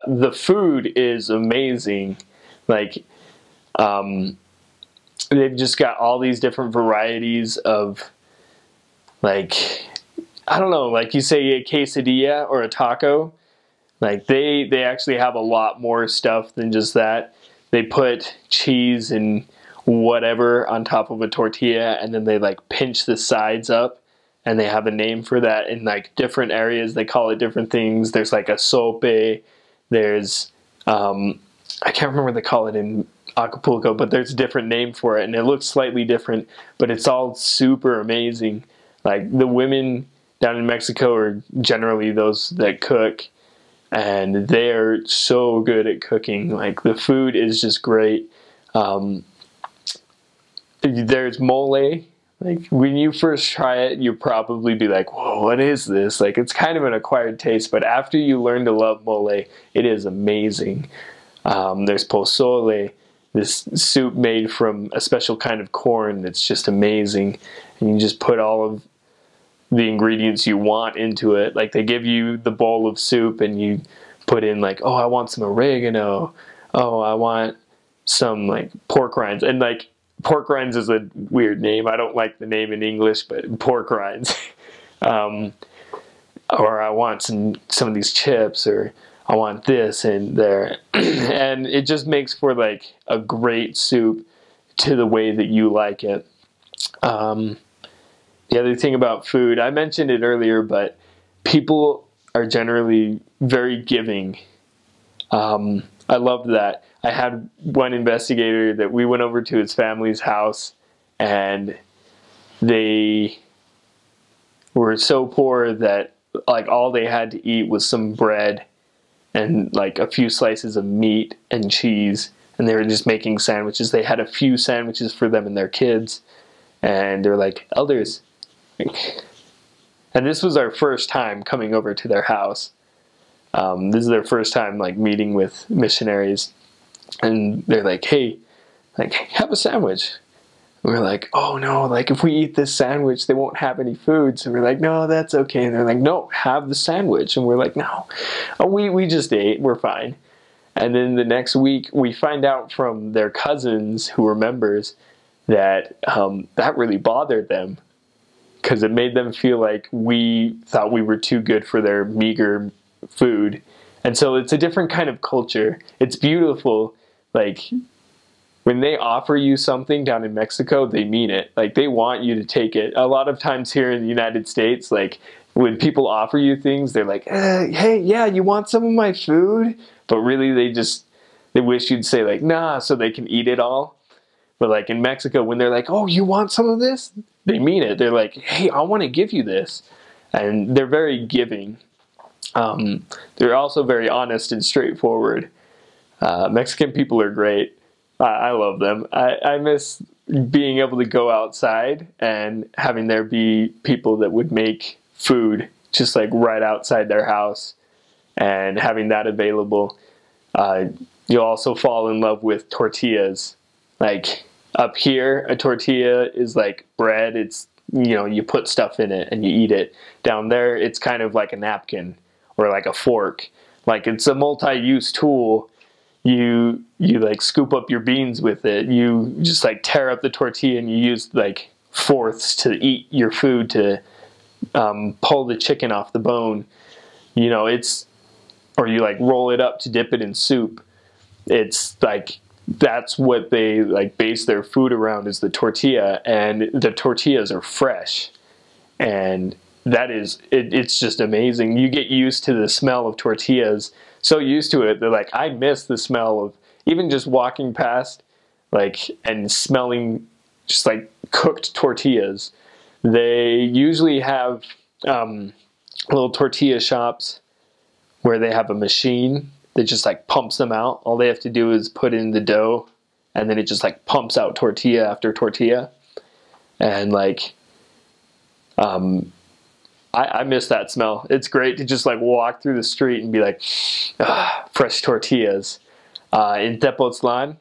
The food is amazing. Like, um, they've just got all these different varieties of, like, I don't know, like you say a quesadilla or a taco. Like they actually have a lot more stuff than just that. They put cheese and whatever on top of a tortilla, and then they like pinch the sides up, and they have a name for that in like different areas. They call it different things. There's like a sope. There's I can't remember what they call it in Acapulco, but there's a different name for it, and it looks slightly different, but it's all super amazing. Like the women down in Mexico are generally those that cook, and they're so good at cooking. Like the food is just great. There's mole. Like when you first try it, you'll probably be like, "Whoa, what is this?" Like it's kind of an acquired taste, but after you learn to love mole, it is amazing. There's pozole, this soup made from a special kind of corn that's just amazing, and you just put all of the ingredients you want into it. Like they give you the bowl of soup, and you put in like, "Oh, I want some oregano. Oh, I want some like pork rinds," and like pork rinds is a weird name. I don't like the name in English, but pork rinds. Or I want some of these chips, or I want this and there. And it just makes for like a great soup to the way that you like it. The other thing about food, I mentioned it earlier, but people are generally very giving. I loved that. I had one investigator that we went over to his family's house, and they were so poor that like all they had to eat was some bread and like a few slices of meat and cheese, and they were just making sandwiches. They had a few sandwiches for them and their kids, and they're like, "Elders," and this was our first time coming over to their house. This is their first time like meeting with missionaries, and they're like, "Hey, like have a sandwich." And we're like, "Oh no, like if we eat this sandwich, they won't have any food." So we're like, "No, that's okay." And they're like, "No, have the sandwich." And we're like, "No, oh, we just ate, we're fine." And then the next week, we find out from their cousins who were members that that really bothered them, because it made them feel like we thought we were too good for their meager food. And so it's a different kind of culture. It's beautiful. Like when they offer you something down in Mexico, they mean it. Like they want you to take it. A lot of times here in the United States, like when people offer you things, they're like, "Hey, yeah, you want some of my food?" But really they wish you'd say like, "Nah," so they can eat it all. But like in Mexico, when they're like, "Oh, you want some of this?" They mean it. They're like, "Hey, I want to give you this." And they're very giving. They're also very honest and straightforward. Mexican people are great. I love them. I miss being able to go outside and having there be people that would make food just like right outside their house, and having that available. You'll also fall in love with tortillas. Like up here, a tortilla is like bread. It's, you know, you put stuff in it and you eat it. Down there, it's kind of like a napkin or like a fork. Like it's a multi-use tool. You like scoop up your beans with it. You just like tear up the tortilla and you use like fourths to eat your food, to pull the chicken off the bone. You know, or you like roll it up to dip it in soup. It's like, that's what they like base their food around, is the tortilla, and the tortillas are fresh. And that is, it's just amazing. You get used to the smell of tortillas, so used to it. They're like, I miss the smell of even just walking past, like, and smelling just like cooked tortillas. They usually have little tortilla shops where they have a machine that just like pumps them out. All they have to do is put in the dough, and then it just like pumps out tortilla after tortilla. And like, I miss that smell. It's great to just like walk through the street and be like, fresh tortillas. In Tepoztlan,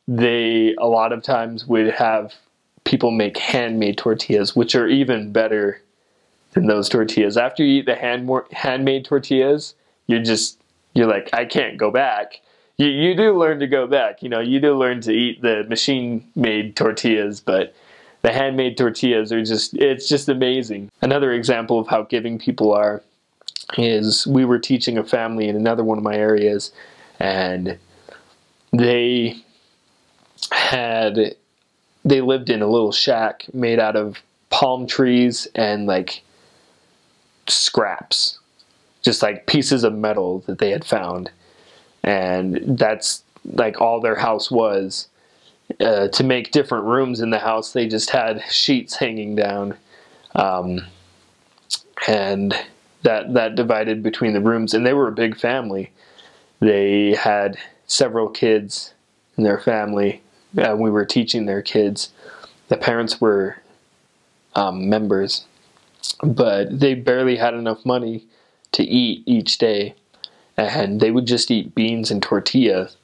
they a lot of times would have people make handmade tortillas, which are even better than those tortillas. After you eat the handmade tortillas, you're just you're like, I can't go back. You do learn to go back. You do learn to eat the machine-made tortillas, but the handmade tortillas it's just amazing. Another example of how giving people are is we were teaching a family in another one of my areas, and they lived in a little shack made out of palm trees and like scraps, just like pieces of metal that they had found. And that's like all their house was. To make different rooms in the house, they just had sheets hanging down. And that divided between the rooms. And they were a big family. They had several kids in their family. We were teaching their kids. The parents were members, but they barely had enough money to eat each day, and they would just eat beans and tortillas,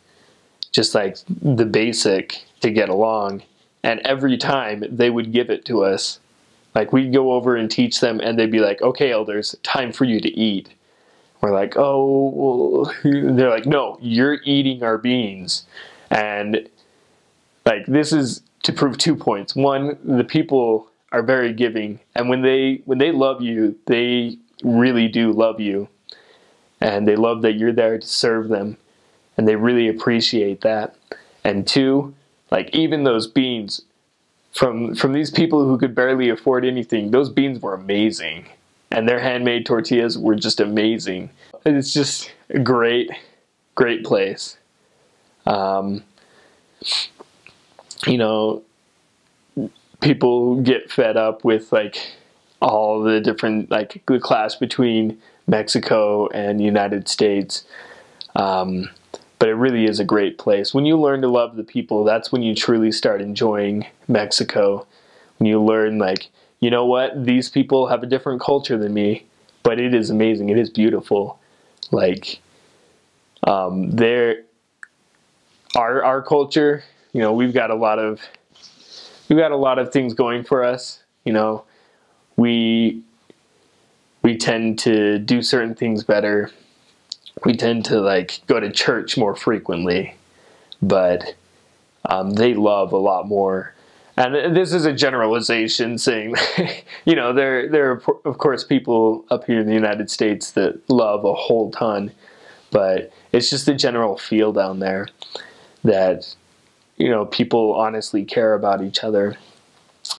just like the basic to get along. And every time they would give it to us, like we'd go over and teach them, and they'd be like, "Okay, elders, time for you to eat." We're like, "Oh," well. They're like, "No, you're eating our beans." And like, this is to prove 2 points. One, the people are very giving, and when they love you, they really do love you, and they love that you're there to serve them, and they really appreciate that. And two, like, even those beans from these people who could barely afford anything, those beans were amazing, and their handmade tortillas were just amazing. It's just a great place. People get fed up with like all the different, like the clash between Mexico and the United States. But it really is a great place. When you learn to love the people, that's when you truly start enjoying Mexico. When you learn, like, you know what, these people have a different culture than me, but it is amazing. It is beautiful. Like, our culture, we've got a lot of things going for us. We tend to do certain things better. We tend to like go to church more frequently, but they love a lot more. And this is a generalization saying, there are of course people up here in the United States that love a whole ton, but it's just the general feel down there that, people honestly care about each other.